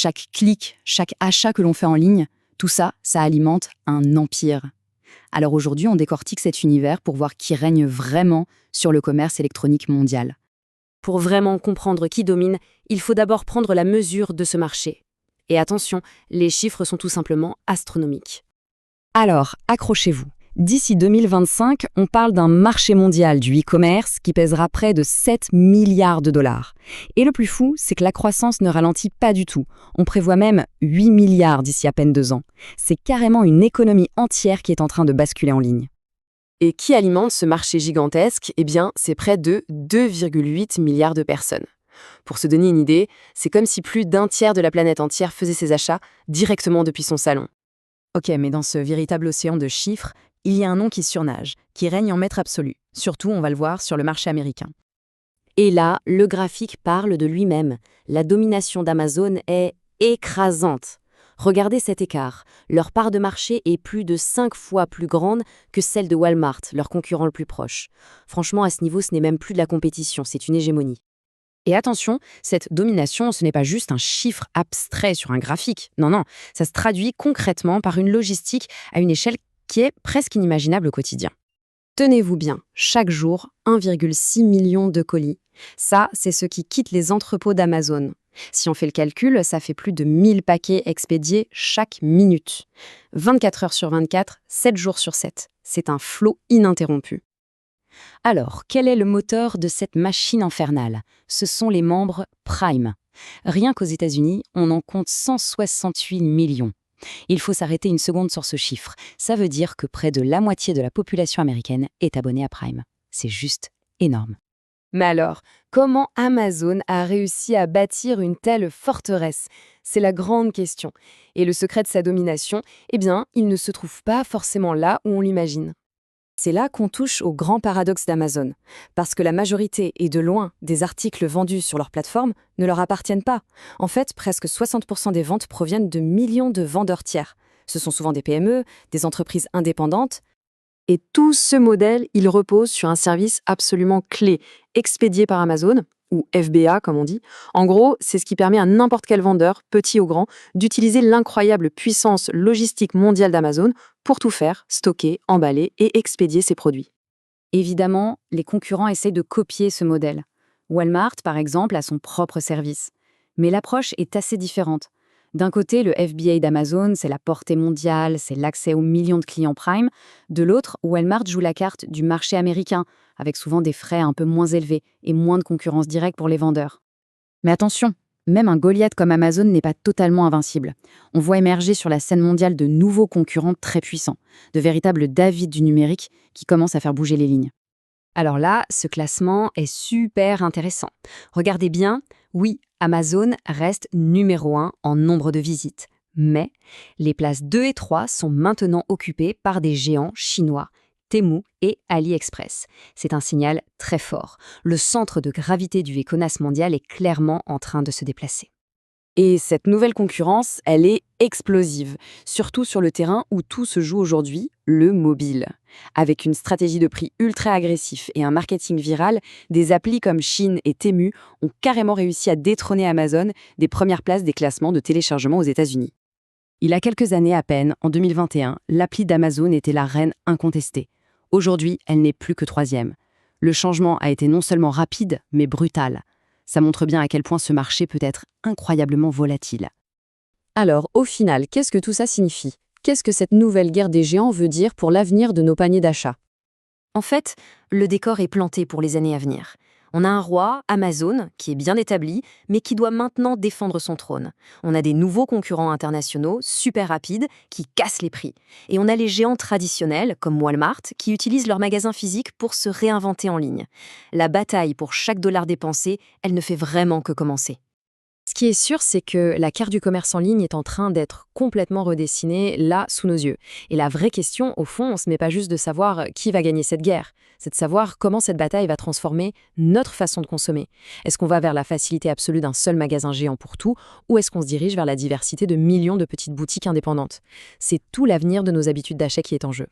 Chaque clic, chaque achat que l'on fait en ligne, tout ça, ça alimente un empire. Alors aujourd'hui, on décortique cet univers pour voir qui règne vraiment sur le commerce électronique mondial. Pour vraiment comprendre qui domine, il faut d'abord prendre la mesure de ce marché. Et attention, les chiffres sont tout simplement astronomiques. Alors, accrochez-vous. D'ici 2025, on parle d'un marché mondial du e-commerce qui pèsera près de 7 milliards de dollars. Et le plus fou, c'est que la croissance ne ralentit pas du tout. On prévoit même 8 milliards d'ici à peine 2 ans. C'est carrément une économie entière qui est en train de basculer en ligne. Et qui alimente ce marché gigantesque? Eh bien, c'est près de 2,8 milliards de personnes. Pour se donner une idée, c'est comme si plus d'un tiers de la planète entière faisait ses achats directement depuis son salon. Ok, mais dans ce véritable océan de chiffres, il y a un nom qui surnage, qui règne en maître absolu. Surtout, on va le voir sur le marché américain. Et là, le graphique parle de lui-même. La domination d'Amazon est écrasante. Regardez cet écart. Leur part de marché est plus de 5 fois plus grande que celle de Walmart, leur concurrent le plus proche. Franchement, à ce niveau, ce n'est même plus de la compétition, c'est une hégémonie. Et attention, cette domination, ce n'est pas juste un chiffre abstrait sur un graphique. Non, ça se traduit concrètement par une logistique à une échelle qui est presque inimaginable au quotidien. Tenez-vous bien, chaque jour, 1,6 million de colis. Ça, c'est ce qui quitte les entrepôts d'Amazon. Si on fait le calcul, ça fait plus de 1000 paquets expédiés chaque minute. 24 heures sur 24, 7 jours sur 7. C'est un flot ininterrompu. Alors, quel est le moteur de cette machine infernale? Ce sont les membres Prime. Rien qu'aux États-Unis, on en compte 168 millions. Il faut s'arrêter une seconde sur ce chiffre. Ça veut dire que près de la moitié de la population américaine est abonnée à Prime. C'est juste énorme. Mais alors, comment Amazon a réussi à bâtir une telle forteresse? C'est la grande question. Et le secret de sa domination, eh bien, il ne se trouve pas forcément là où on l'imagine. C'est là qu'on touche au grand paradoxe d'Amazon, parce que la majorité et de loin des articles vendus sur leur plateforme ne leur appartiennent pas. En fait, presque 60% des ventes proviennent de millions de vendeurs tiers. Ce sont souvent des PME, des entreprises indépendantes. Et tout ce modèle, il repose sur un service absolument clé, expédié par Amazon, ou FBA comme on dit. En gros, c'est ce qui permet à n'importe quel vendeur, petit ou grand, d'utiliser l'incroyable puissance logistique mondiale d'Amazon pour tout faire, stocker, emballer et expédier ses produits. Évidemment, les concurrents essayent de copier ce modèle. Walmart, par exemple, a son propre service. Mais l'approche est assez différente. D'un côté, le FBA d'Amazon, c'est la portée mondiale, c'est l'accès aux millions de clients Prime. De l'autre, Walmart joue la carte du marché américain, avec souvent des frais un peu moins élevés et moins de concurrence directe pour les vendeurs. Mais attention, même un Goliath comme Amazon n'est pas totalement invincible. On voit émerger sur la scène mondiale de nouveaux concurrents très puissants, de véritables David du numérique qui commencent à faire bouger les lignes. Alors là, ce classement est super intéressant. Regardez bien, oui, Amazon reste numéro 1 en nombre de visites. Mais les places 2 et 3 sont maintenant occupées par des géants chinois, Temu et AliExpress. C'est un signal très fort. Le centre de gravité du e-commerce mondial est clairement en train de se déplacer. Et cette nouvelle concurrence, elle est explosive, surtout sur le terrain où tout se joue aujourd'hui, le mobile. Avec une stratégie de prix ultra agressif et un marketing viral, des applis comme Shein et Temu ont carrément réussi à détrôner Amazon des premières places des classements de téléchargement aux États-Unis. Il y a quelques années à peine, en 2021, l'appli d'Amazon était la reine incontestée. Aujourd'hui, elle n'est plus que 3e. Le changement a été non seulement rapide, mais brutal. Ça montre bien à quel point ce marché peut être incroyablement volatile. Alors, au final, qu'est-ce que tout ça signifie? Qu'est-ce que cette nouvelle guerre des géants veut dire pour l'avenir de nos paniers d'achat? En fait, le décor est planté pour les années à venir. On a un roi, Amazon, qui est bien établi, mais qui doit maintenant défendre son trône. On a des nouveaux concurrents internationaux, super rapides, qui cassent les prix. Et on a les géants traditionnels, comme Walmart, qui utilisent leurs magasins physiques pour se réinventer en ligne. La bataille pour chaque dollar dépensé, elle ne fait vraiment que commencer. Ce qui est sûr, c'est que la carte du commerce en ligne est en train d'être complètement redessinée là, sous nos yeux. Et la vraie question, au fond, ce n'est pas juste de savoir qui va gagner cette guerre, c'est de savoir comment cette bataille va transformer notre façon de consommer. Est-ce qu'on va vers la facilité absolue d'un seul magasin géant pour tout, ou est-ce qu'on se dirige vers la diversité de millions de petites boutiques indépendantes? C'est tout l'avenir de nos habitudes d'achat qui est en jeu.